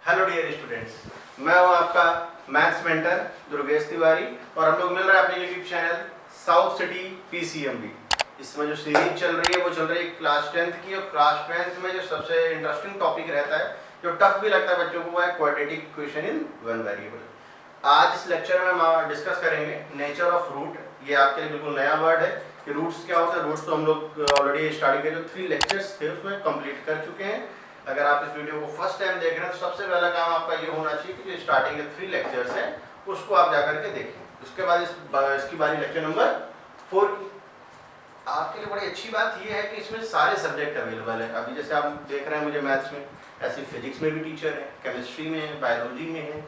Hello dear students, मैं हूं आपका मैथ्स मेंटर दुर्गेश तिवारी और हम लोग मिल रहे हैं अपने YouTube channel south city PCMB. इसमें जो सीरीज चल रही है वो चल रही है क्लास 10th की, और क्लास 10th में जो सबसे इंटरेस्टिंग टॉपिक रहता है, जो टफ भी लगता है बच्चों को, वो है quadratic equation in one variable. आज इस लेक्चर में हम डिस्कस करेंगे नेचर ऑफ रूट। ये आपके लिए बिल्कुल नया वर्ड है कि रूट्स क्या होता है। रूट्स तो हम लोग ऑलरेडी स्टार्टिंग के जो 3 लेक्चर्स थे उसमें कंप्लीट कर चुके हैं। अगर आप इस वीडियो को फर्स्ट टाइम देख रहे हैं तो सबसे पहला काम आपका ये होना चाहिए कि जो स्टार्टिंग के 3 लेक्चर्स हैं उसको आप जाकर के देखें। उसके बाद इसकी बारी लेक्चर नंबर 4 की। आपके लिए बड़ी अच्छी बात ये है कि इसमें सारे सब्जेक्ट अवेलेबल हैं। अभी जैसे आप देख रहे हैं मुझे मैथ्स में, ऐसे फिजिक्स में भी टीचर है, केमिस्ट्री में है, बायोलॉजी में है।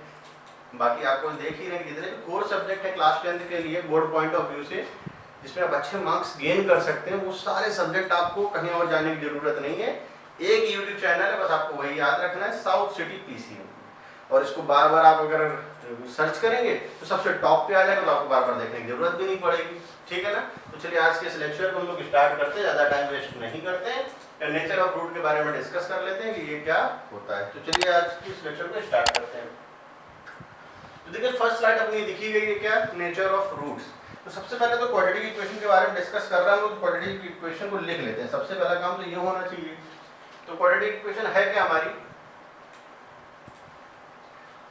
बाकी आपको देख ही रहे हैं जितने भी कोर सब्जेक्ट है क्लास 10th के लिए बोर्ड पॉइंट ऑफ व्यू से, जिसमें आप अच्छे मार्क्स गेन कर सकते हैं, वो सारे सब्जेक्ट आपको कहीं और जाने की जरूरत नहीं है। एक यूट्यूब चैनल है, बस आपको वही याद रखना है, साउथ सिटी पीसीएम। और इसको बार बार आप अगर सर्च करेंगे तो सबसे टॉप पे आ जाएगा, तो आपको बार बार देखने की जरूरत भी नहीं पड़ेगी। ठीक है ना? तो चलिए आज के इस लेक्चर को हम लोग स्टार्ट करते हैं, ज़्यादा टाइम वेस्ट नहीं करते हैं। नेचर ऑफ रूट के बारे में डिस्कस कर लेते हैं कि ये क्या होता है। तो चलिए आज के इस लेक्चर को स्टार्ट करते हैं। तो देखिए फर्स्ट स्लाइड अपनी दिखी गई है, क्या नेचर ऑफ रूट्स। तो सबसे पहले तो क्वाड्रेटिक इक्वेशन के बारे में डिस्कस कर रहा हूँ, तो क्वाड्रेटिक इक्वेशन को लिख लेते हैं। सबसे पहला काम तो ये होना चाहिए। तो क्वाड्रेटिक इक्वेशन है क्या हमारी?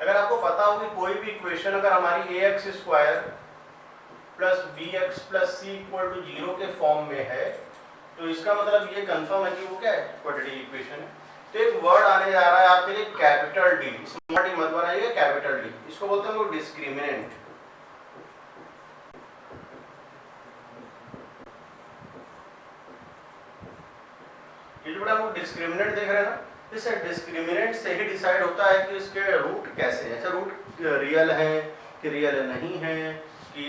अगर आपको पता हो कि कोई भी इक्वेशन अगर हमारी ax square plus bx plus c equal to 0 के फॉर्म में है, तो इसका मतलब ये कंफर्म है कि वो क्या है, क्वाड्रेटिक इक्वेशन है। तो एक वर्ड आने जा रहा है आपके लिए कैपिटल डी, स्मॉल डी मत बनाइए, कैपिटल डी। इसको बोलते हैं वो डिस्क्रिमिनेंट। ये जो बड़ा वो डिस्क्रिमिनेंट देख रहे हैं ना, इस डिस्क्रिमिनेंट से ही डिसाइड होता है कि इसके रूट कैसे हैं। अच्छा, रूट रियल है कि रियल नहीं है, कि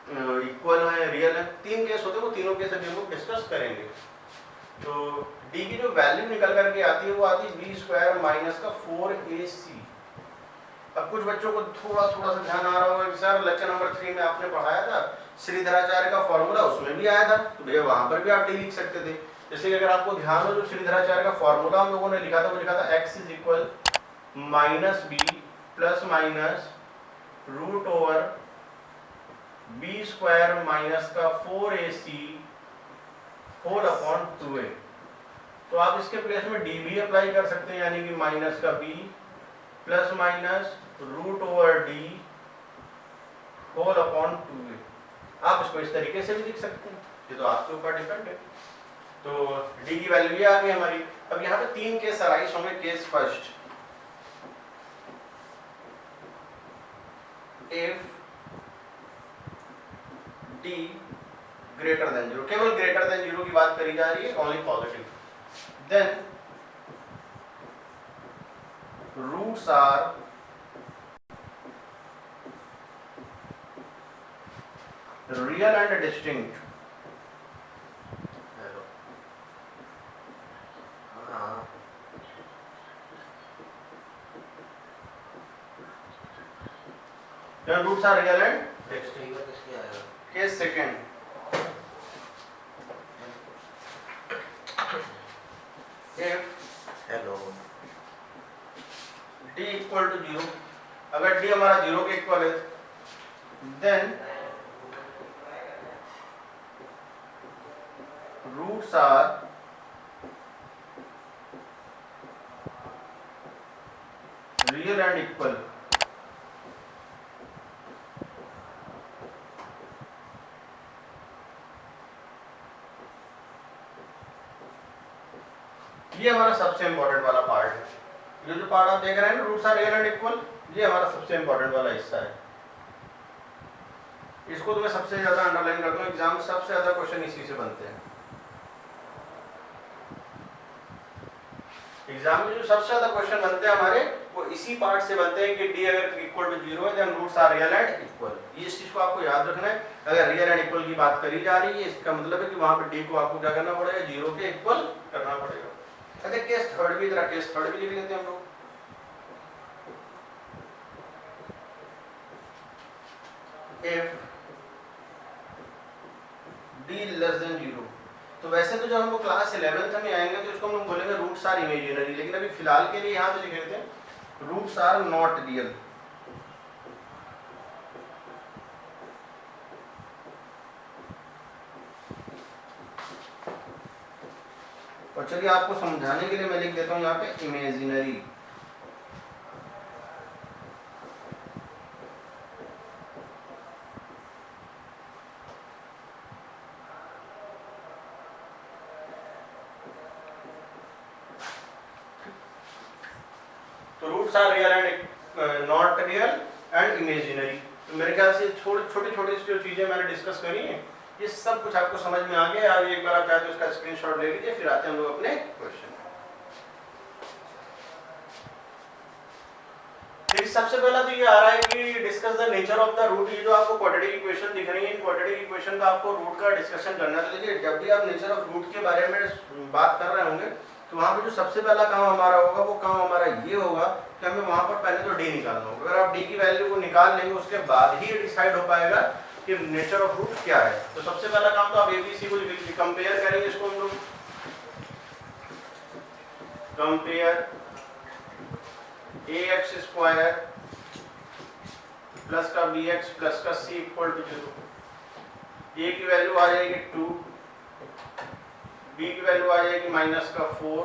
इक्वल है, रियल है, 3 केस होते हैं, वो तीनों केस अभी हम लोग डिस्कस करेंगे। तो डी की जो वैल्यू निकल करके आती है वो आती है बी स्क्वायर माइनस का 4ac। अब कुछ बच्चों को थोड़ा सा ध्यान आ रहा होगा कि सर लेक्चर नंबर 3 में आपने पढ़ाया था श्रीधराचार्य का फॉर्मूला, उसमें भी आया था, तो भैया वहां पर भी आप डी लिख सकते थे। जैसे कि अगर आपको ध्यान हो, जो श्रीधराचार्य का फॉर्मूला हम लोगों ने लिखा था वो लिखा था x is equal minus B plus minus root over B square minus का 4ac होल अपॉन 2a। तो आप इसके प्लेस में डी भी अप्लाई कर सकते हैं, यानी कि माइनस का b plus minus root over D whole upon 2a। आप इसको इस तरीके से भी लिख सकते हैं, ये तो आपके ऊपर डिपेंड है। तो डी की वैल्यू ये आ गई हमारी। अब यहाँ पे 3 केस अराइज होंगे। Case first, if D greater than 0, केवल ग्रेटर देन 0 की बात करी जा रही है, only positive, then roots are real and distinct. Roots are real and distinct. Case second, if D equal to 0, अगर डी हमारा 0 के इक्वल है, then roots are real and equal. ये हमारा सबसे इंपॉर्टेंट वाला पार्ट है। ये जो पार्ट आप देख रहे हैं ना, roots are real and equal, ये हमारा सबसे इंपॉर्टेंट वाला हिस्सा है। इसको तो मैं सबसे ज्यादा अंडरलाइन करता हूँ, एग्जाम में सबसे ज्यादा क्वेश्चन इसी से बनते हैं। एग्जाम में जो सबसे ज्यादा क्वेश्चन बनते हैं हमारे, वो इसी पार्ट से बनते हैं कि डी अगर इक्वल टू 0 है, then roots are real and equal. ये इस चीज को आपको याद रखना है। अगर रियल एंड इक्वल की बात करी जा रही है, इसका मतलब है कि वहां पे डी को आपको क्या करना पड़ेगा, 0 के इक्वल करना पड़ेगा। अच्छा, केस थर्ड भी, जरा केस थर्ड भी लिख लेते हैं हम लोग। इफ डी लेस देन 0, तो वैसे तो जब हम लोग क्लास 11th में आएंगे तो इसको हम लोग बोलेंगे रूट्स आर इमेजिनरी, लेकिन अभी फिलहाल के लिए यहाँ पे लिख लेते हैं रूट्स आर नॉट रियल। और चलिए आपको समझाने के लिए मैं लिख देता हूं यहाँ पे इमेजिनरी। तो roots are real and not real and imaginary. तो मेरे ख्याल से छोटी छोटी जो चीजें मैंने डिस्कस करी हैं ये सब कुछ आपको समझ में आ गया। आप एक बार आप चाहे तो उसका स्क्रीनशॉट ले लीजिए, फिर आते हैं हम लोग अपने क्वेश्चन। सबसे पहला तो ये आ रहा है कि discuss the nature of the root. ये जो आपको क्वाड्रेटिक इक्वेशन दिख रही है, इन क्वाड्रेटिक इक्वेशन का आपको रूट का डिस्कशन करना है। तो देखिए जब भी आप नेचर ऑफ रूट के बारे में बात कर रहे होंगे तो वहां पे जो सबसे पहला काम हमारा होगा वो काम हमारा ये होगा कि हमें वहां पर पहले तो डी निकालना होगा। अगर आप डी की वैल्यू को निकाल लेंगे उसके बाद ही डिसाइड हो पाएगा कि नेचर ऑफ रूट क्या है। तो सबसे पहला काम तो आप एबीसी को कंपेयर करेंगे। इसको हम लोग कंपेयर ax स्क्वायर प्लस का bx प्लस का c इक्वल टू 0। a की वैल्यू आ जाएगी 2, b की वैल्यू आ जाएगी माइनस का 4,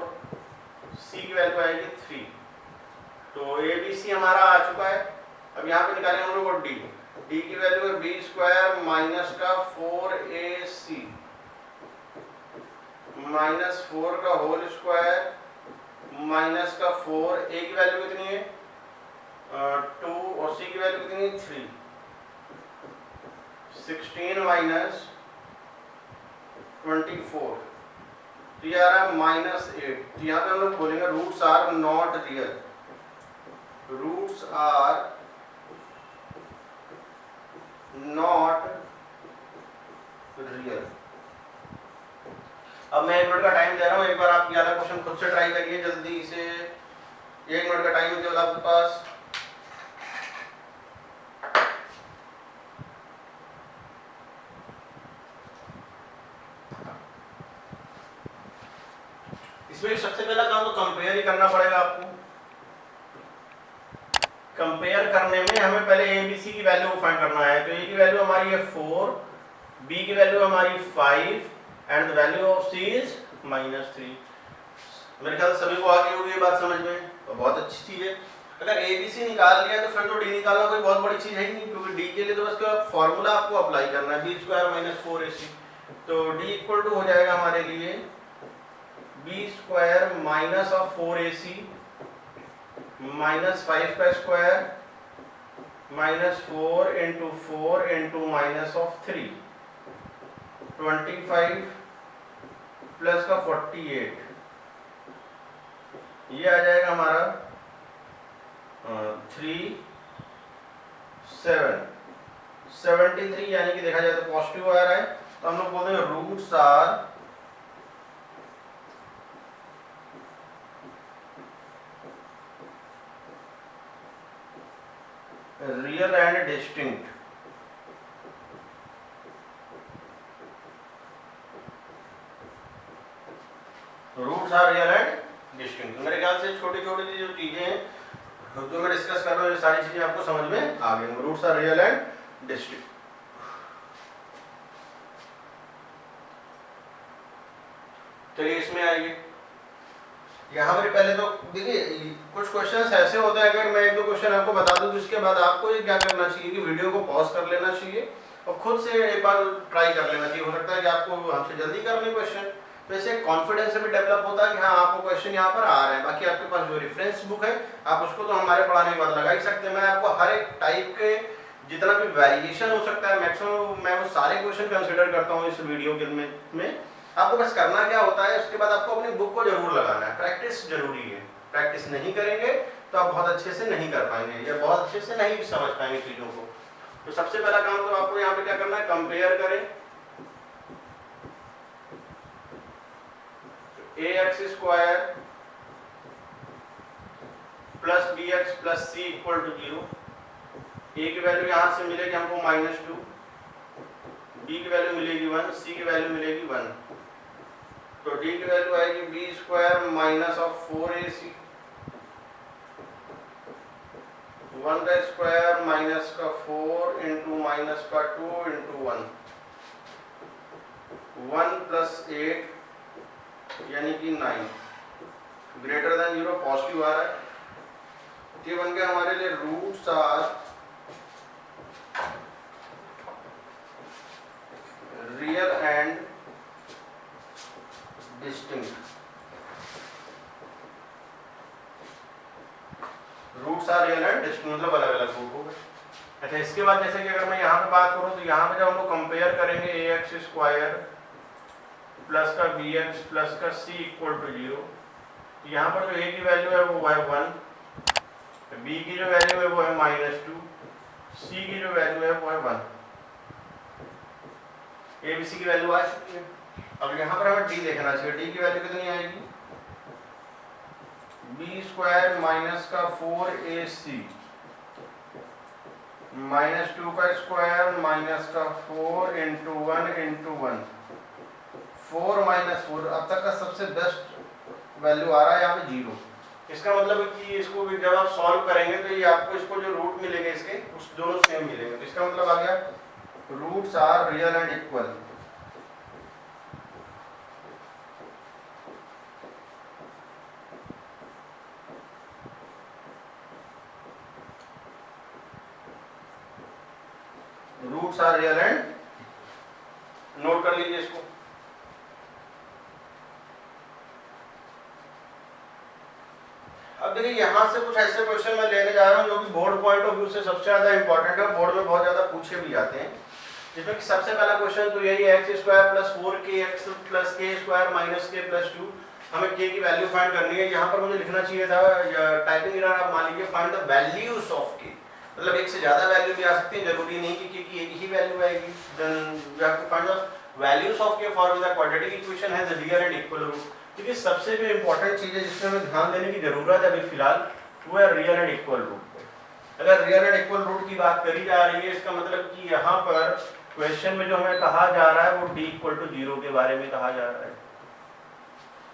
c की वैल्यू आएगी 3। तो abc हमारा आ चुका है। अब यहाँ पे निकालेंगे हम लोग d। d की वैल्यू है b स्क्वायर माइनस का 4ac माइनस 4 का होल स्क्वायर माइनस का 4। a की वैल्यू कितनी है 2 और c की वैल्यू कितनी है 3। 16 माइनस 24 तो ये आ रहा है -8। तो यहाँ पे हम लोग बोलेंगे roots are not real. Roots are not real. अब मैं 1 मिनट का टाइम दे रहा हूँ, एक बार आप ये वाला क्वेश्चन खुद से ट्राई करिए जल्दी से। 1 मिनट का टाइम है केवल आपके पास। इसमें सबसे पहला काम तो कंपेयर ही करना पड़ेगा आपको। कंपेयर करने में हमें पहले ए बी सी की वैल्यू को फाइंड करना है। तो ए की वैल्यू हमारी है 4, बी की वैल्यू हमारी 5 and the value of C is -3। मेरे ख्याल से सभी को आ गई होगी ये बात समझ में, तो बहुत अच्छी चीज है। अगर ए बी सी निकाल लिया तो फिर तो डी निकालना कोई बहुत बड़ी चीज है ही नहीं, क्योंकि डी के लिए तो बस फॉर्मूला आपको अप्लाई करना है, बी स्क्वायर माइनस 4ac। तो डी इक्वल टू हो जाएगा हमारे लिए B square minus of 4ac minus 5 का square minus 4 into 4 into minus of 3 25 plus का 48। ये आ जाएगा हमारा 3 7 73, यानी कि देखा जाए तो पॉजिटिव आ रहा है। तो हम लोग बोलते हैं roots are real and distinct. Roots are real and distinct. मेरे ख्याल से छोटी छोटी जो चीजें हैं जो मैं डिस्कस कर रहा हूँ ये सारी चीजें आपको समझ में आ गई। Roots are real and distinct. चलिए इसमें आइए। यहाँ पर पहले तो देखिए कुछ क्वेश्चंस ऐसे होते हैं, अगर मैं 1-2 क्वेश्चन आपको बता दूं तो इसके बाद आपको ये क्या करना चाहिए कि वीडियो को पॉज कर लेना चाहिए और खुद से एक बार ट्राई कर लेना चाहिए। हो सकता है कि आपको हमसे जल्दी करने क्वेश्चन, तो ऐसे कॉन्फिडेंस भी डेवलप होता है कि हाँ आपको क्वेश्चन यहाँ पर आ रहे हैं। बाकी आपके पास जो रेफरेंस बुक है आप उसको तो हमारे पढ़ाने के बाद लगा ही सकते हैं। मैं आपको हर एक टाइप के जितना भी वेरिएशन हो सकता है मैक्सिमम मैं वो सारे क्वेश्चन कंसिडर करता हूँ इस वीडियो में। आपको बस करना क्या होता है, उसके बाद आपको अपनी बुक को जरूर लगाना है। प्रैक्टिस जरूरी है। प्रैक्टिस नहीं करेंगे तो आप बहुत अच्छे से नहीं कर पाएंगे या बहुत अच्छे से नहीं समझ पाएंगे चीजों को। तो सबसे पहला काम तो आपको यहाँ पे क्या करना है, कंपेयर करें ax square plus bx plus c equal to 0। a की वैल्यू यहाँ से मिलेगी हमको -2, b की वैल्यू मिलेगी 1, c की वैल्यू मिलेगी 1। तो d की वैल्यू आएगी b square minus of 4ac 1 का स्क्वायर माइनस का 4 इंटू माइनस का 2 इंटू 1 प्लस 8 यानी कि 9 ग्रेटर देन 0 पॉजिटिव आ रहा है। ये बन गया हमारे लिए roots are real and distinct. Roots are real and distinct मतलब अलग अलग रूट हो गए। अच्छा, इसके बाद जैसे कि अगर मैं यहाँ पे बात करूँ तो यहाँ पे जब हम लोग कंपेयर करेंगे ए एक्स स्क्वायर प्लस का बी एक्स प्लस का सी इक्वल टू 0, यहाँ पर जो ए की वैल्यू है वो है 1, बी की जो वैल्यू है वो है -2, सी की जो वैल्यू है वो है 1। ए बी सी की वैल्यू आ चुकी है। अब यहाँ पर हमें डी देखना चाहिए। डी की वैल्यू कितनी आएगी? बी स्क्वायर माइनस का 4ac -2 का स्क्वायर माइनस का 4 इंटू 1 इंटू 1 4 माइनस 4। अब तक का सबसे बेस्ट वैल्यू आ रहा है यहाँ पे 0। इसका मतलब है कि इसको भी जब आप सॉल्व करेंगे तो ये आपको इसको जो रूट मिलेंगे इसके उस दोनों सेम मिलेंगे। तो इसका मतलब आ गया roots are real and equal. Roots are real and, note कर लीजिए इसको। अब देखिए यहाँ से कुछ ऐसे क्वेश्चन मैं लेने जा रहा हूँ जो कि बोर्ड पॉइंट ऑफ व्यू से सबसे ज्यादा इंपॉर्टेंट है, बोर्ड में बहुत ज्यादा पूछे भी जाते हैं। जिसमें कि सबसे पहला क्वेश्चन तो यही है x square plus 4kx plus के स्क्वायर माइनस के प्लस 2। हमें के की वैल्यू फाइंड करनी है। यहाँ पर मुझे लिखना चाहिए था टाइपिंग एरर, आप मान लीजिए फाइंड द वैल्यूज ऑफ के, मतलब एक से ज्यादा वैल्यू भी आ सकती है, जरूरी नहीं कि के की एक ही वैल्यू आएगी। Then we have to find the values of k for the quadratic equation has a real and equal root. क्योंकि सबसे जो इंपॉर्टेंट चीज है जिसमें हमें ध्यान देने की जरूरत है अभी फिलहाल वो है रियल एंड इक्वल रूट। अगर रियल एंड इक्वल रूट की बात करी जा रही है, इसका मतलब कि यहाँ पर क्वेश्चन में जो हमें कहा जा रहा है वो d इक्वल टू 0 के बारे में कहा जा रहा है।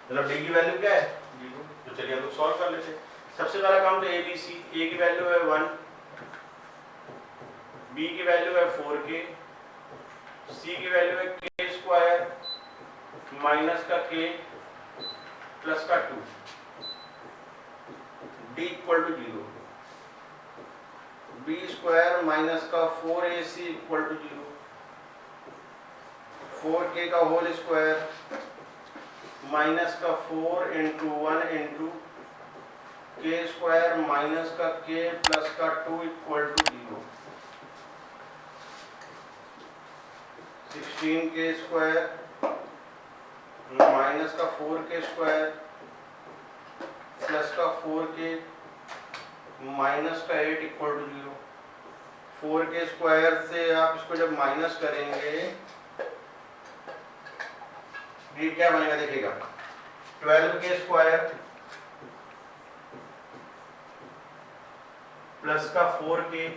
मतलब d की वैल्यू क्या है? 0। तो चलिए हम सॉल्व कर लेते हैं। सबसे पहला काम तो ABC, a की वैल्यू है 1, b की वैल्यू है 4k, c की वैल्यू है k स्क्वायर माइनस का k प्लस का 2, d equal to 0, b square minus का 4ac इक्वल टू 0, 4k का होल स्क्वायर माइनस का 4 इंटू 1 इंटू के स्क्वायर माइनस का k प्लस का 2 equal to 0, 16k square minus का 4k स्क्वायर प्लस का 4k माइनस का 8 इक्वल टू 0। 4k स्क्वायर से आप इसको जब माइनस करेंगे ये क्या बनेगा देखिएगा, 12k स्क्वायर प्लस का 4k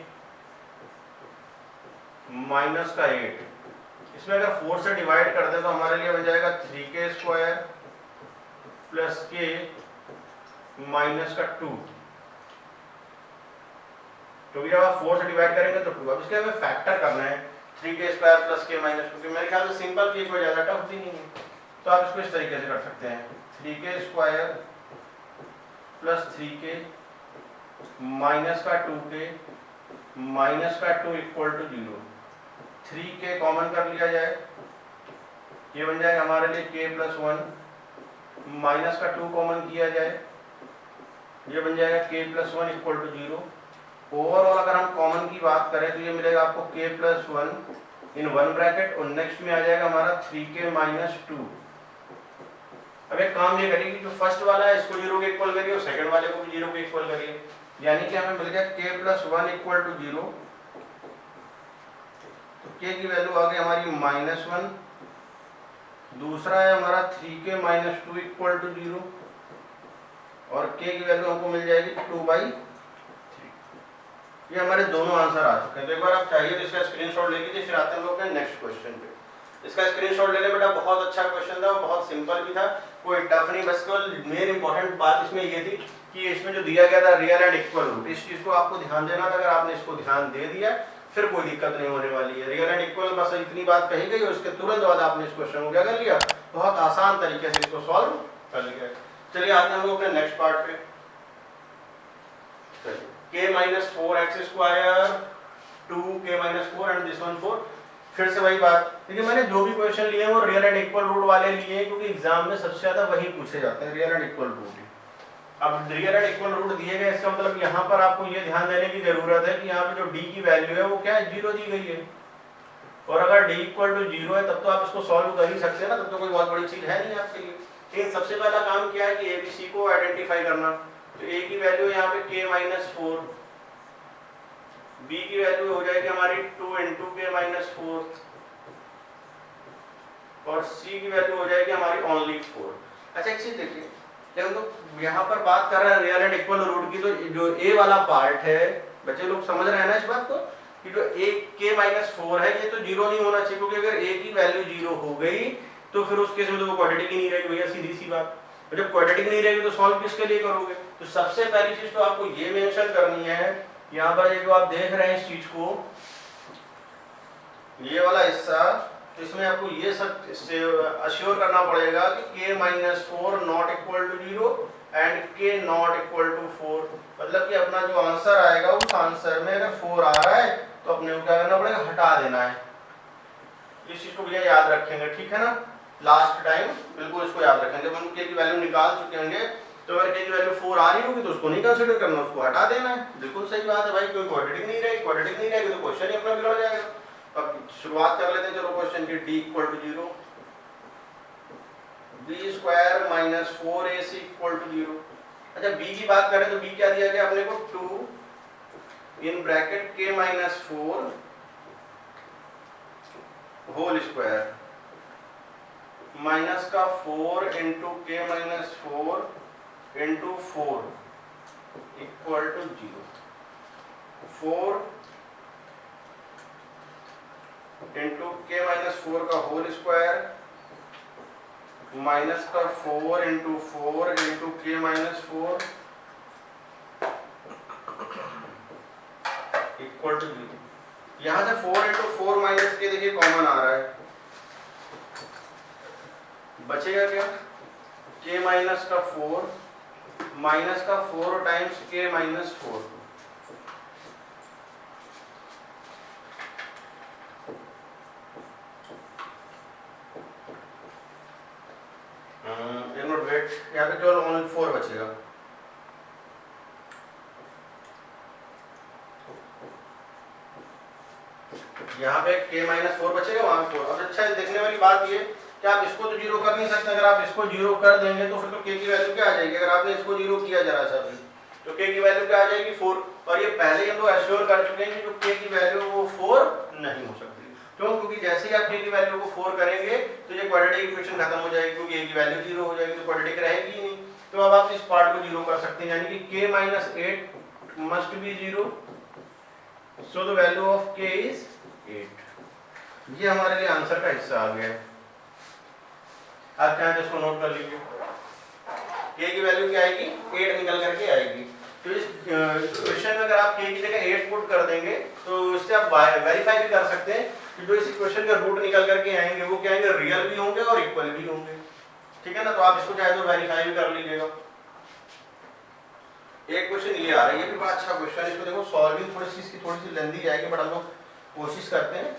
माइनस का 8। इसमें अगर 4 से डिवाइड कर दे तो हमारे लिए बन जाएगा 3k square plus k minus का 2। क्योंकि जब आप 4 से डिवाइड करेंगे तो 2। अब इसके हमें फैक्टर करना है 3k square plus k minus 2। मेरे ख्याल से सिंपल की कोई ज़्यादा टफ भी नहीं है, तो आप इसको इस तरीके से कर सकते हैं 3k square plus 3k minus का 2k माइनस का 2 इक्वल टू 0। 3k कॉमन कर लिया जाए, ये बन जाएगा हमारे लिए k प्लस 1, माइनस का 2 कॉमन किया जाए, ये बन जाएगा k plus 1 equal to 0। Overall अगर हम कॉमन की बात करें तो ये मिलेगा आपको k प्लस 1 इन 1 ब्रैकेट और नेक्स्ट में आ जाएगा हमारा 3k माइनस 2। अब एक काम ये करिए कि जो फर्स्ट वाला है इसको 0 के इक्वल करिए और सेकंड वाले को भी 0 के इक्वल करिए, यानी कि हमें मिल गया k प्लस 1 इक्वल टू 0। तो k की वैल्यू आ गई हमारी -1। दूसरा है हमारा 3k माइनस 2 इक्वल टू 0 और k की वैल्यू हमको मिल जाएगी 2/3। ये हमारे दोनों आंसर आ चुके हैं। तो एक बार आप चाहिए तो इसका स्क्रीनशॉट ले लीजिए, फिर आते हैं हम लोग नेक्स्ट क्वेश्चन पे। इसका स्क्रीनशॉट ले लें बेटा, बहुत अच्छा क्वेश्चन था, बहुत सिंपल भी था, कोई टफ नहीं। बस केवल मेन इंपॉर्टेंट बात इसमें ये थी कि इसमें जो दिया गया था रियल एंड इक्वल रूट, इस चीज को आपको ध्यान देना था। अगर आपने इसको ध्यान दे दिया फिर कोई दिक्कत नहीं होने वाली है। रियल एंड इक्वल बस इतनी बात कही गई, उसके तुरंत बाद आपने इस क्वेश्चन को क्या कर लिया, बहुत आसान तरीके से इसको सॉल्व कर लिया। चलिए आते हैं हम लोग अपने नेक्स्ट पार्ट पे। k minus 4x square 2k minus 4 and this one 4। फिर से वही बात, देखिए मैंने जो भी क्वेश्चन लिए वो रियल एंड इक्वल रूट वाले लिए, क्योंकि एग्जाम में सबसे ज्यादा वही पूछे जाते हैं, रियल एंड इक्वल रूट। अब रियल एंड इक्वल रूट दिए गए, इसका मतलब यहाँ पर आपको ये ध्यान देने की जरूरत है कि यहाँ पे जो d की वैल्यू है वो क्या है, 0 दी गई है। और अगर d इक्वल टू 0 है तब तो आप इसको सॉल्व कर ही सकते हैं ना, तब तो कोई बहुत बड़ी चीज है नहीं आपके लिए। लेकिन सबसे पहला काम क्या है कि ABC को आइडेंटिफाई करना। तो a की वैल्यू यहाँ पे k माइनस 4, b की वैल्यू हो जाएगी हमारी 2 इंटू k माइनस 4 और c की वैल्यू हो जाएगी हमारी ओनली 4। अच्छा एक चीज देखिए, जब हम लोग यहाँ पर बात कर रहे हैं रियल एंड इक्वल रूट की, तो जो a वाला पार्ट है, बच्चे लोग समझ रहे हैं ना इस बात को, कि जो a k माइनस 4 है ये तो 0 नहीं होना चाहिए, क्योंकि अगर a की वैल्यू 0 हो गई तो फिर उस केस में तो वो क्वाड्रेटिक ही नहीं रहेगी भैया, सीधी सी बात। और जब क्वाड्रेटिक नहीं रहेगी तो सॉल्व किसके लिए करोगे? तो सबसे पहली चीज तो आपको ये मेंशन करनी है, यहाँ पर ये जो आप देख रहे हैं इस चीज को, ये वाला हिस्सा, तो इसमें आपको ये सब अश्योर करना पड़ेगा कि k minus 4 not equal to 0 and k not equal to 4। मतलब कि अपना जो आंसर आएगा उस आंसर में अगर 4 आ रहा है तो अपने को क्या करना पड़ेगा, हटा देना है। इस चीज को भैया याद रखेंगे, ठीक है ना, लास्ट टाइम बिल्कुल इसको याद रखेंगे। जब हम k की वैल्यू निकाल चुके होंगे तो अगर k की वैल्यू 4 आ रही होगी तो उसको नहीं कंसीडर करना, उसको हटा देना है। बिल्कुल सही बात है भाई, कोई क्वाड्रेटिक नहीं रहेगी, क्वाड्रेटिक नहीं रहेगी तो क्वेश्चन ही अपना बिगड़ जाएगा। अब शुरुआत कर लेते हैं चलो क्वेश्चन की। d equal to 0, b square minus 4ac equal to 0। अच्छा b की बात करें तो b क्या दिया गया अपने को, 2 in bracket k minus 4 whole square minus का 4 into k minus 4 into 4 equal to 0। 4 into k minus 4 का होल स्क्वायर माइनस का 4 into 4 into k minus 4 equal to 0। यहाँ से 4 इंटू 4 माइनस के देखिए कॉमन आ रहा है, बचेगा क्या, k माइनस का 4 माइनस का 4 टाइम्स k माइनस 4। एक मिनट वेट, यहाँ पे केवल ओनली 4 बचेगा। यहाँ पे k माइनस 4 बचेगा, वहां पे 4। अब अच्छा देखने वाली बात ये कि आप इसको तो 0 कर नहीं सकते। अगर आप इसको 0 कर देंगे तो फिर तो k की वैल्यू क्या आ जाएगी, अगर आपने इसको 0 किया जरा सा भी तो k की वैल्यू क्या आ जाएगी, 4। और ये पहले ही हम लोग एश्योर कर चुके हैं कि जो k की वैल्यू वो 4 नहीं हो सकती। क्यों? क्योंकि जैसे ही आप k की वैल्यू को 4 करेंगे तो ये क्वाड्रेटिक इक्वेशन खत्म हो जाएगी, क्योंकि a की वैल्यू 0 हो जाएगी तो क्वाड्रेटिक रहेगी ही नहीं। तो अब आप इस पार्ट को 0 कर सकते हैं, यानी कि k minus 8 must be 0, so the value of k is 8। ये हमारे लिए आंसर का हिस्सा आ गया। आप चाहें तो इसको नोट कर लीजिए, k की वैल्यू क्या आएगी, 8 निकल करके आएगी। तो इस क्वेश्चन में अगर आप k की जगह 8 पुट कर देंगे तो इससे आप वेरीफाई भी कर सकते हैं कि जो इस इक्वेशन के रूट निकल करके आएंगे वो क्या आएंगे, रियल भी होंगे और इक्वल भी होंगे, ठीक है ना। तो आप इसको चाहे तो वेरीफाई भी कर लीजिएगा। एक क्वेश्चन ये आ रहा है, ये भी बड़ा अच्छा क्वेश्चन है। इसको देखो सॉल्विंग थोड़ी सी इसकी थोड़ी सी लेंदी जाएगी, बट हम लोग कोशिश करते हैं,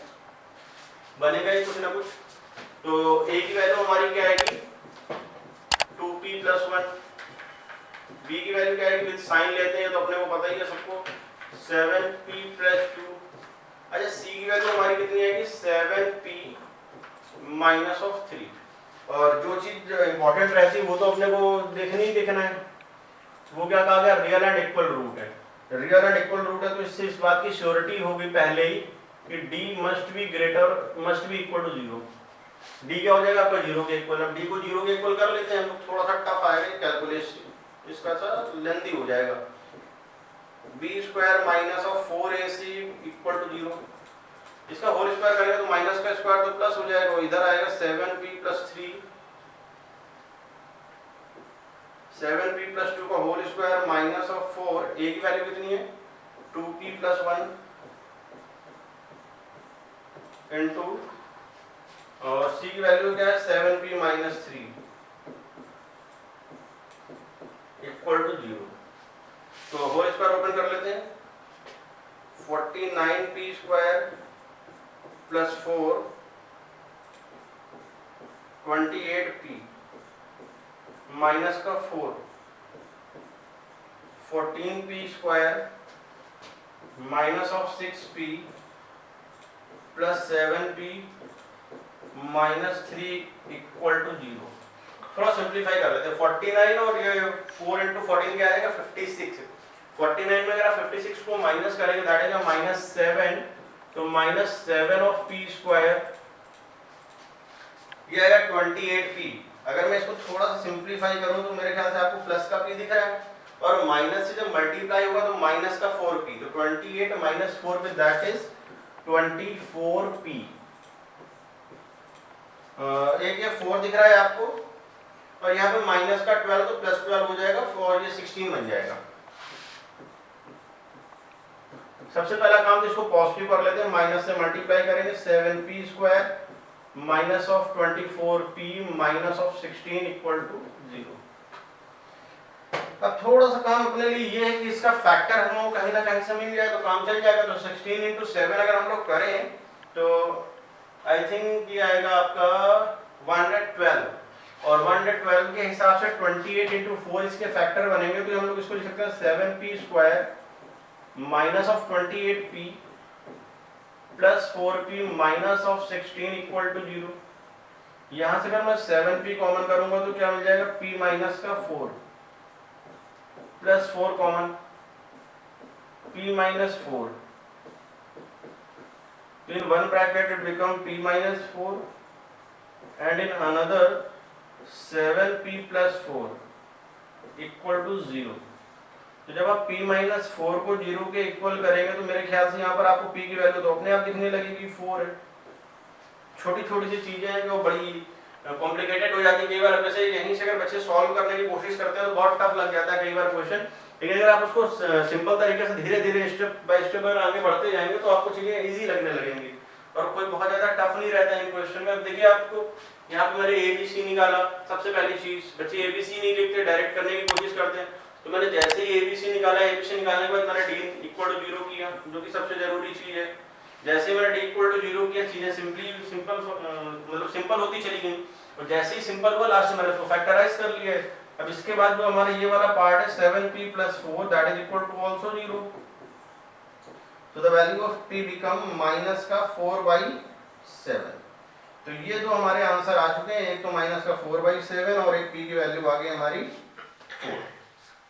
बनेगा ही कुछ ना कुछ। तो a की वैल्यू हमारी क्या आएगी, 2p प्लस 1। b की वैल्यू क्या आएगी, विद साइन लेते हैं तो अपने को पता ही है सबको, 7p प्लस 2। अच्छा c की वैल्यू हमारी कितनी आएगी, 7p माइनस ऑफ 3। और जो चीज इंपॉर्टेंट रहती है वो तो अपने को देखनी ही देखना है, वो क्या कहा गया, रियल एंड इक्वल रूट है। रियल एंड इक्वल रूट है तो इससे इस बात की श्योरिटी होगी पहले ही कि d must be equal to 0। d क्या हो जाएगा आपका 0 के इक्वल। अब d को 0 के इक्वल कर लेते हैं हम लोग, थोड़ा सा टफ आएगा कैलकुलेशन, इसका सा लेंथी हो जाएगा। b square minus of 4ac equal to 0। इसका होल स्क्वायर करेंगे तो माइनस का स्क्वायर तो प्लस हो जाएगा, इधर आएगा 7p प्लस 3। 7p प्लस 2 का whole square minus of 4, a की वैल्यू कितनी है 2p प्लस 1 इंटू और c की वैल्यू क्या है 7p माइनस 3 इक्वल टू 0। तो होल स्क्वायर ओपन कर लेते हैं 49p square plus 4 28p minus का 4 14p square minus of 6p plus 7p minus 3 equal to 0। थोड़ा सिंप्लीफाई कर लेते हैं 49 और ये 4 इंटू 14 क्या आएगा 56। 49 में अगर आप 56 को माइनस करेंगे दैट इज माइनस 7, तो माइनस 7 ऑफ p स्क्वायर ये आएगा 28p। अगर मैं इसको थोड़ा सा सिंप्लीफाई करूं तो मेरे ख्याल से आपको प्लस का p दिख रहा है और माइनस से जब मल्टीप्लाई होगा तो माइनस का 4p, तो 28 माइनस 4 पे दैट इज 24p। एक ये 4 दिख रहा है आपको और यहाँ पे माइनस का 12 तो प्लस 12 हो जाएगा और ये 16 बन जाएगा। सबसे पहला काम तो इसको पॉजिटिव कर लेते हैं, माइनस से मल्टीप्लाई करेंगे 7p square minus of 24p minus of 16 equal to 0। अब थोड़ा सा काम अपने लिए ये है कि इसका फैक्टर हम लोग कहीं ना कहीं से मिल जाए तो काम चल जाएगा। तो 16 इंटू 7 अगर हम लोग करें तो आई थिंक ये आएगा आपका 112 और 112 के हिसाब से 28 इंटू 4 इसके फैक्टर बनेंगे तो हम लोग इसको लिख सकते हैं 7p square minus of 28p plus 4p minus of 16 equal to 0। यहाँ से अगर मैं 7p कॉमन करूंगा तो क्या मिल जाएगा p माइनस का 4 प्लस 4 कॉमन p माइनस 4, तो in one bracket it become p minus 4 and in another 7p plus 4 equal to 0। तो जब आप p minus 4 को 0 के इक्वल करेंगे तो मेरे ख्याल से यहाँ पर आपको p की वैल्यू तो अपने आप दिखने लगेगी 4 है। छोटी छोटी सी चीजें हैं जो बड़ी कॉम्प्लिकेटेड हो जाती है कई बार। वैसे यहीं से अगर बच्चे सॉल्व करने की कोशिश करते हैं तो बहुत टफ लग जाता है कई बार क्वेश्चन, लेकिन अगर आप उसको सिंपल तरीके से धीरे धीरे स्टेप बाय स्टेप अगर आगे बढ़ते जाएंगे तो आपको चीजें इजी लगने लगेंगी और कोई बहुत ज्यादा टफ नहीं रहता है इन क्वेश्चन में। अब देखिए आपको यहाँ पे मैंने ABC निकाला, सबसे पहली चीज बच्चे ABC नहीं लिखते डायरेक्ट करने की कोशिश करते हैं, तो मैंने जैसे ही ABC निकाला, ABC निकालने के बाद मैंने D इक्वल टू 0 किया जो कि सबसे जरूरी चीज है। जैसे मैंने D इक्वल टू 0 किया चीजें सिंपल होती चली गई और जैसे ही सिंपल हुआ लास्ट में मैंने उसको फैक्टराइज कर लिया है। अब इसके बाद जो हमारा ये वाला पार्ट है 7p plus 4 that is equal to also 0, so the value of p become minus का 4/7। तो ये दो हमारे आंसर आ चुके हैं, एक तो माइनस का 4/7 और एक p की वैल्यू आ गई हमारी 4।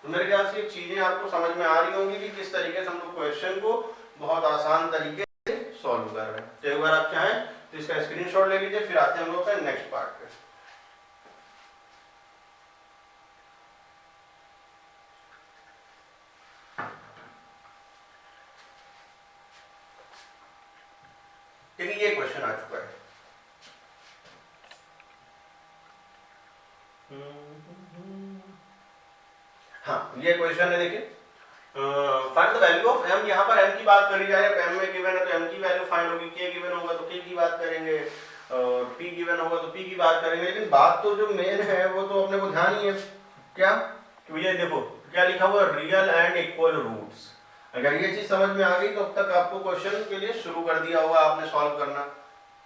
तो मेरे ख्याल से चीजें आपको समझ में आ रही होंगी कि किस तरीके से हम लोग क्वेश्चन को बहुत आसान तरीके से सॉल्व कर रहे हैं। तो एक बार आप चाहें तो इसका स्क्रीनशॉट ले लीजिए, फिर आते हैं हम लोग का नेक्स्ट पार्ट पे। देखिए ये क्वेश्चन आ चुका है, हाँ ये क्वेश्चन है। देखिए find the value of m, यहाँ पर m की बात करी जा रही है, m में गिवन है तो m की वैल्यू फाइंड होगी, k गिवन होगा तो k की बात करेंगे और p गिवन होगा तो p की बात करेंगे। लेकिन बात तो जो मेन है वो तो अपने को ध्यान ही है क्या कि भैया देखो क्या लिखा हुआ है रियल एंड इक्वल रूट्स। अगर ये चीज समझ में आ गई तो अब तक आपको क्वेश्चन के लिए शुरू कर दिया होगा आपने सॉल्व करना।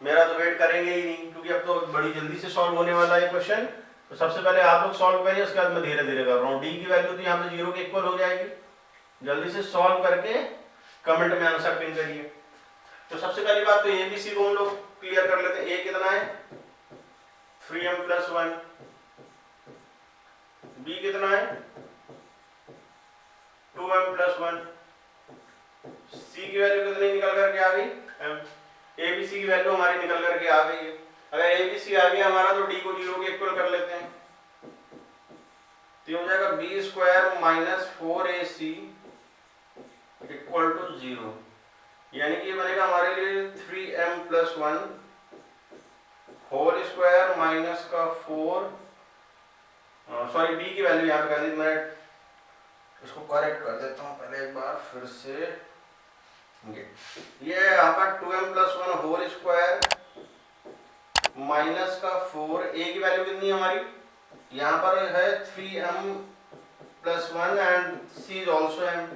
मेरा तो वेट करेंगे ही नहीं क्योंकि अब तो बड़ी जल्दी से सॉल्व होने वाला है क्वेश्चन। तो सबसे पहले आप लोग सॉल्व करिए, उसके बाद मैं धीरे धीरे कर रहा हूँ। डी की वैल्यू तो यहाँ पे 0 के इक्वल हो जाएगी, जल्दी से सॉल्व करके कमेंट में आंसर पिन करिए। तो सबसे पहली बात तो ABC को हम लोग क्लियर कर लेते हैं। A कितना है 3m plus 1, B कितना है 2m plus 1, C की वैल्यू कितनी निकल करके आ गई m, ABC की वैल्यू हमारी निकल करके आ गई है। अगर ABC आ गया हमारा तो D को 0 के इक्वल कर लेते हैं, तो हो जाएगा b square minus 4ac equal to 0, यानी कि ये बनेगा हमारे लिए 3m plus 1 whole square minus का 4 सॉरी बी की वैल्यू यहाँ पे कर दी। मैं इसको करेक्ट कर देता हूँ पहले एक बार फिर से। ये यहाँ पर 2m+1 होल स्क्वायर माइनस का 4, ए की वैल्यू कितनी है हमारी, यहाँ पर है 3m+1 and C is also m।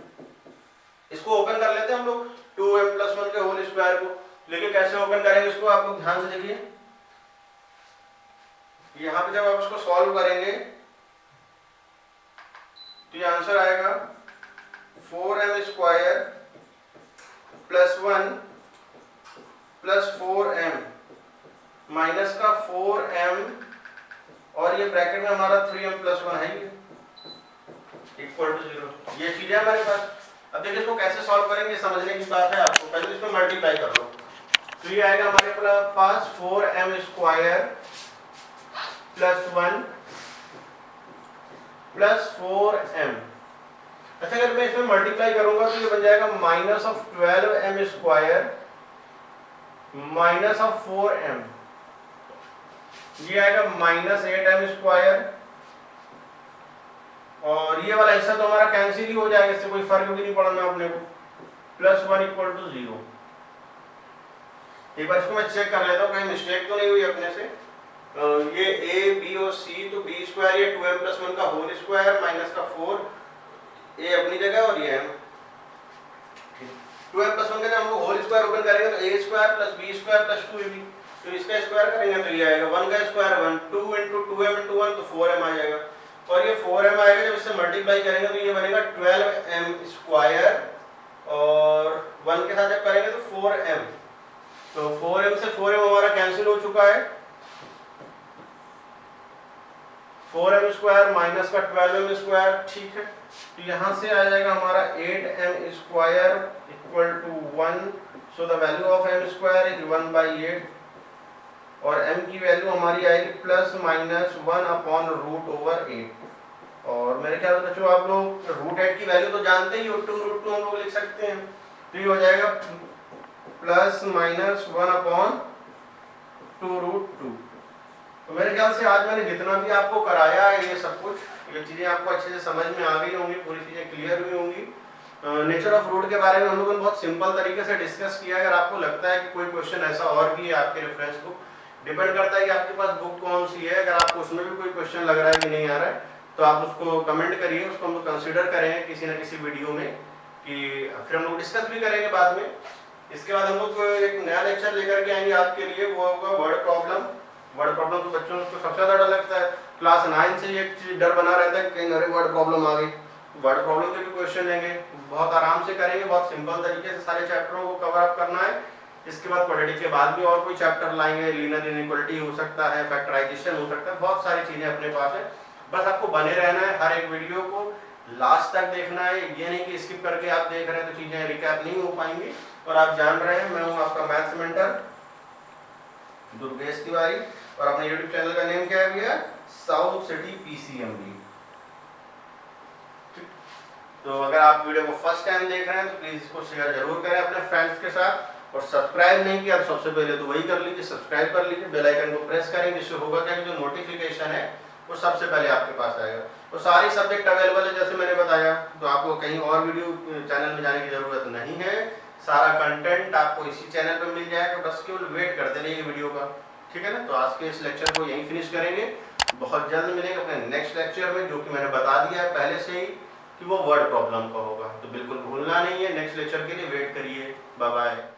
इसको ओपन कर लेते हैं हम लोग 2m+1 के होल स्क्वायर को, लेकिन कैसे ओपन करेंगे इसको आप लोग ध्यान से देखिए। यहाँ पे जब आप इसको सॉल्व करेंगे तो ये आंसर आएगा 4m² +1 + 4m माइनस का 4m और ये ब्रैकेट में हमारा 3m+1 है इक्वल टू 0। ये चीज है हमारे पास। अब देखिए इसको कैसे सॉल्व करेंगे समझने की बात है आपको। पहले इसको मल्टीप्लाई कर लो तो ये आएगा हमारे पास 4m² +1 + 4m। अच्छा अगर मैं इसमें मल्टीप्लाई करूंगा तो ये बन जाएगा -12m² -4m। ये आएगा -8m² और ये वाला हिस्सा तो हमारा कैंसिल ही हो जाएगा, इससे कोई फर्क भी नहीं पड़ना अपने को। +1 = 0। एक बार इसको मैं चेक कर लेता हूँ कहीं मिस्टेक तो नहीं हुई अपने से। ये a b और c तो b² ये 2m+1 का होल स्क्वायर माइनस का 4 a अपनी जगह और ये m। 2m+1 का जब हम लोग होल स्क्वायर ओपन करेंगे तो a² + b² + 2ab, तो इसका स्क्वायर करेंगे तो ये आएगा 1 का स्क्वायर 1, 2 × 2m × 1 तो 4m आ जाएगा और ये 4m आएगा। जब इससे मल्टीप्लाई करेंगे तो ये बनेगा 12m² और 1 के साथ जब करेंगे तो 4m, तो 4m से 4m हमारा कैंसिल हो चुका है। 4m² माइनस का 12m², ठीक है। तो यहाँ से आ जाएगा हमारा 8m² = 1, so the value of m² is 1/8 और m की वैल्यू हमारी आएगी ±1/√8। और मेरे ख्याल से बच्चों आप लोग √8 की वैल्यू तो जानते ही हो, 2√2 हम लोग लिख सकते हैं। तो ये हो जाएगा ±1/2√2। तो मेरे ख्याल से आज मैंने जितना भी आपको कराया है ये सब कुछ, ये चीज़ें आपको अच्छे से समझ में आ गई होंगी, पूरी चीज़ें क्लियर हुई होंगी। नेचर ऑफ रूट के बारे में हम लोगों ने बहुत सिंपल तरीके से डिस्कस किया। अगर आपको लगता है कि कोई क्वेश्चन ऐसा और भी है आपके रेफरेंस बुक, डिपेंड करता है कि आपके पास बुक कौन सी है, अगर आपको उसमें भी कोई क्वेश्चन लग रहा है कि नहीं आ रहा है तो आप उसको कमेंट करिए, उसको हम लोग कंसिडर करेंगे किसी न किसी वीडियो में, कि फिर हम लोग डिस्कस भी करेंगे बाद में। इसके बाद हम लोग एक नया लेक्चर लेकर के आएंगे आपके लिए, वो होगा वर्ड प्रॉब्लम। वर्ड प्रॉब्लम तो बच्चों को सबसे ज़्यादा डर लगता है, क्लास 9 से ये डर बना रहता है कहीं अरे वर्ड प्रॉब्लम आ गई। वर्ड प्रॉब्लम के भी क्वेश्चन लेंगे, बहुत आराम से करेंगे, बहुत सिंपल तरीके से सारे चैप्टरों को कवर अप करना है। इसके बाद क्वाड्रेटिक के बाद भी और कोई चैप्टर लाएंगे, लीनियर इनइक्वालिटी हो सकता है, फैक्टराइजेशन हो सकता है, बहुत सारी चीज़ें अपने पास है। बस आपको बने रहना है, हर एक वीडियो को लास्ट तक देखना है। ये नहीं कि स्किप करके आप देख रहे हैं तो चीज़ें रिकैप नहीं हो पाएंगी। और आप जान रहे हैं मैं हूँ आपका मैथ्स मेंटर दुर्गेश तिवारी और अपने YouTube चैनल का नेम क्या है भैया, साउथ सिटी PCMB। तो अगर आप वीडियो को फर्स्ट टाइम देख रहे हैं तो प्लीज इसको शेयर जरूर करें अपने फ्रेंड्स के साथ, और सब्सक्राइब नहीं किया तो सबसे पहले तो वही कर लीजिए, सब्सक्राइब कर लीजिए, बेल आइकन को प्रेस करेंगे, जिससे होगा क्या कि जो नोटिफिकेशन है वो सबसे पहले आपके पास आएगा। तो सारी सब्जेक्ट अवेलेबल है जैसे मैंने बताया, तो आपको कहीं और वीडियो चैनल में जाने की जरूरत नहीं है, सारा कंटेंट आपको इसी चैनल पर मिल जाएगा, बस केवल वेट करते रहिए वीडियो का, ठीक है ना। तो आज के इस लेक्चर को यहीं फिनिश करेंगे, बहुत जल्द मिलेंगे अपने नेक्स्ट लेक्चर में, जो कि मैंने बता दिया है पहले से ही कि वो वर्ड प्रॉब्लम का होगा, तो बिल्कुल भूलना नहीं है। नेक्स्ट लेक्चर के लिए वेट करिए, बाय बाय।